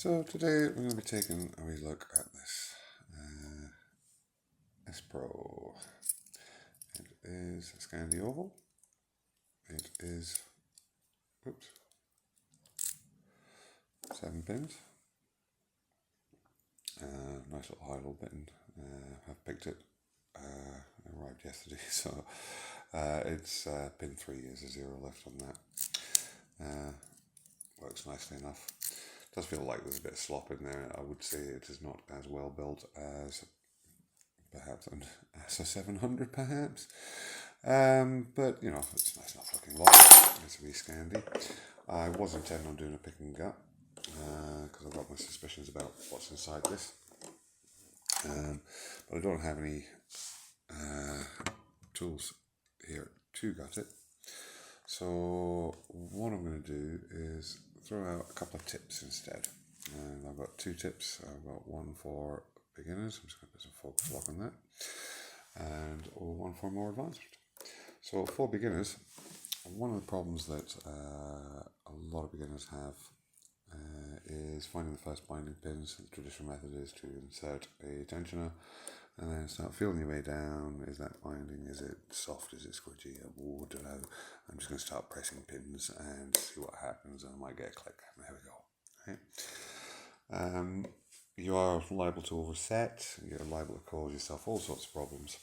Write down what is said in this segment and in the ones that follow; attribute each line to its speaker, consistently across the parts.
Speaker 1: So today we're going to be taking a wee look at this S.PRO. It is a scandi oval. It is, 7 pins. Nice little high-low bitten. I've picked it. It arrived yesterday, so it's pin 3 is a 0 lift on that. Works nicely enough. Does feel like there's a bit of slop in there. I would say it is not as well built as perhaps an S700 perhaps. But you know, it's a nice enough looking lot. It's a wee scandi. I was intending on doing a pick and gut because I've got my suspicions about what's inside this. But I don't have any tools here to gut it. So what I'm going to do is throw out a couple of tips instead. And I've got 2 tips. I've got one for beginners. I'm just going to put some focus lock on that. And one for more advanced. So for beginners, one of the problems that a lot of beginners have is finding the first binding pins. The traditional method is to insert a tensioner and then start feeling your way down. Is that binding? Is it soft? Is it squidgy? I don't know. I'm just going to start pressing pins and see what happens. I might get a click. There we go. Right. You are liable to overset. You're liable to cause yourself all sorts of problems.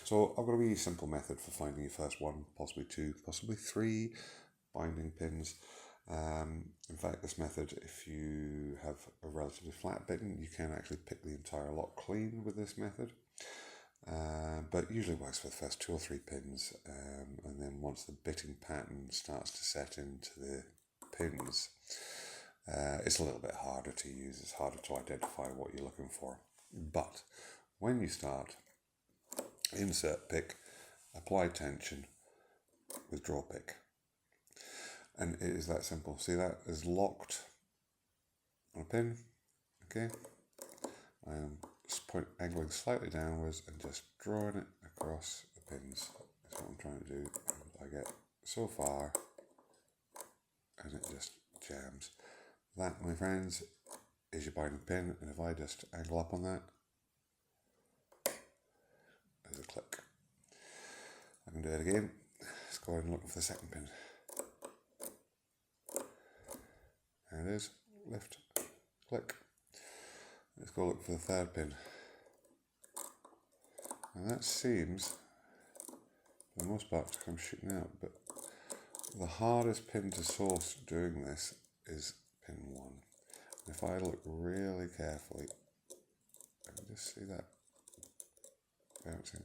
Speaker 1: So I've got a really simple method for finding your first 1, possibly 2, possibly 3 binding pins. In fact, this method, if you have a relatively flat bitten, you can actually pick the entire lot clean with this method. But usually works for the first 2 or 3 pins, and then once the bitting pattern starts to set into the pins, it's a little bit harder to use. It's harder to identify what you're looking for. But when you start, insert pick, apply tension, withdraw pick. And it is that simple. See, that is locked on a pin. Okay. I am angling slightly downwards and just drawing it across the pins. That's what I'm trying to do. And I get so far and it just jams. That, my friends, is your binding pin. And if I just angle up on that, there's a click. I can do it again. Let's go ahead and look for the second pin. There it is. Lift. Click. Let's go look for the third pin. And that seems, for the most part, to come shooting out. But the hardest pin to source doing this is pin 1. And if I look really carefully, I can just see that bouncing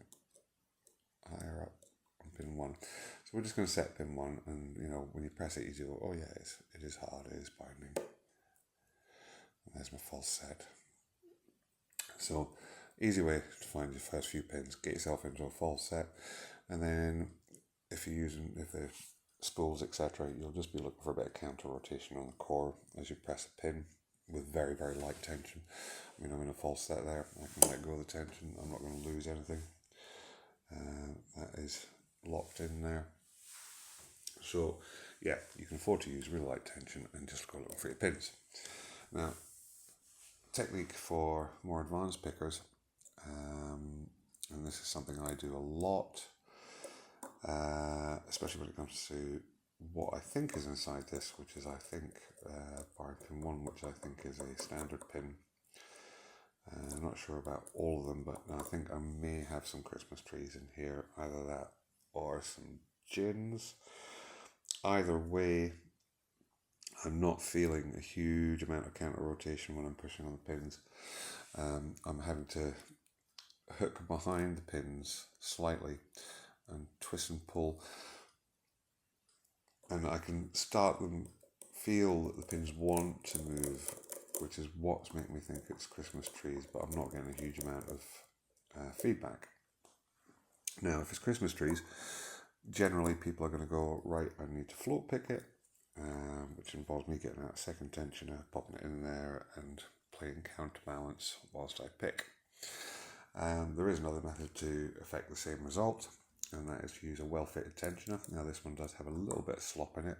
Speaker 1: higher up on pin 1. So we're just going to set pin 1, and you know, when you press it, you do, oh yeah, it is hard, it is binding. And there's my false set. So, easy way to find your first few pins, get yourself into a false set, and then if they're spools, etc., you'll just be looking for a bit of counter rotation on the core as you press a pin with very, very light tension. I mean, I'm in a false set there, I can let go of the tension, I'm not going to lose anything. That is locked in there. So, yeah, you can afford to use really light tension and just go looking for your pins. Now, technique for more advanced pickers, and this is something I do a lot, especially when it comes to what I think is inside this, which is, I think, bar pin 1, which I think is a standard pin. I'm not sure about all of them, but I think I may have some Christmas trees in here, either that or some gins. Either way, I'm not feeling a huge amount of counter rotation when I'm pushing on the pins. I'm having to hook behind the pins slightly and twist and pull, and I can start them, feel that the pins want to move, which is what's making me think it's Christmas trees, but I'm not getting a huge amount of feedback. Now, if it's Christmas trees, generally people are going to go, right, I need to float pick it, which involves me getting out a second tensioner, popping it in there and playing counterbalance whilst I pick. There is another method to affect the same result, and that is to use a well-fitted tensioner. Now this one does have a little bit of slop in it,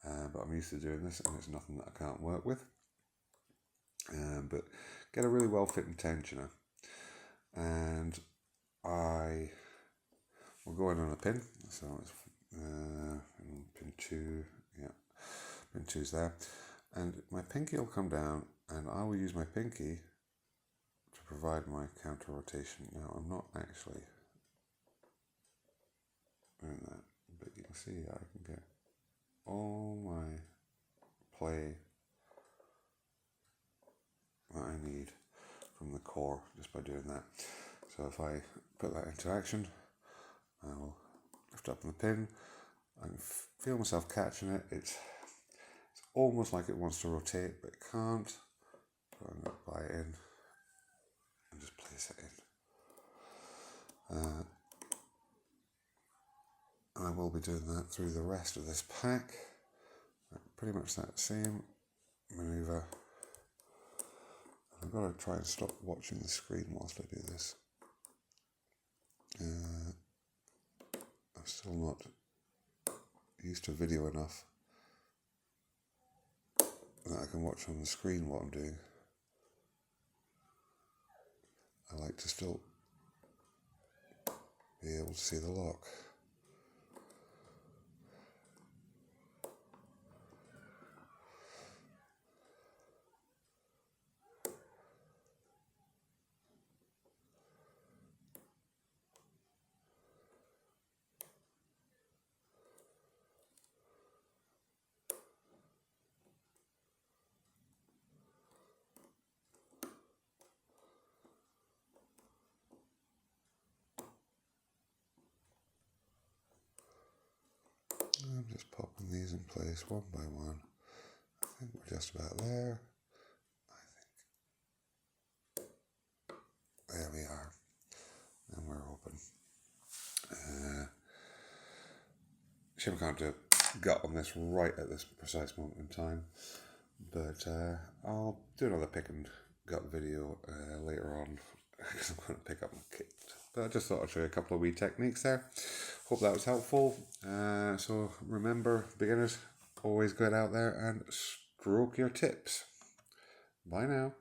Speaker 1: but I'm used to doing this and it's nothing that I can't work with. But get a really well fitting tensioner, and I will go in on a pin. So it's pin 2, yeah, pin 2's there, and my pinky will come down, and I will use my pinky to provide my counter rotation. Now I'm not actually doing that, but you can see I can get all my play that I need from the core just by doing that. So if I put that into action, I will lift up on the pin. I can feel myself catching it. It's almost like it wants to rotate, but it can't. So I'm going to buy it in and just place it in. I will be doing that through the rest of this pack. Pretty much that same maneuver. I've got to try and stop watching the screen whilst I do this. I'm still not used to video enough that I can watch on the screen what I'm doing. I like to still be able to see the lock. I'm just popping these in place one by one. I think we're just about there. There we are. And we're open. Shame I can't do a gut on this right at this precise moment in time. But I'll do another pick and gut video later on because I'm going to pick up my kit. But I just thought I'd show you a couple of wee techniques there. Hope that was helpful. So remember, beginners, always get out there and stroke your tips. Bye now.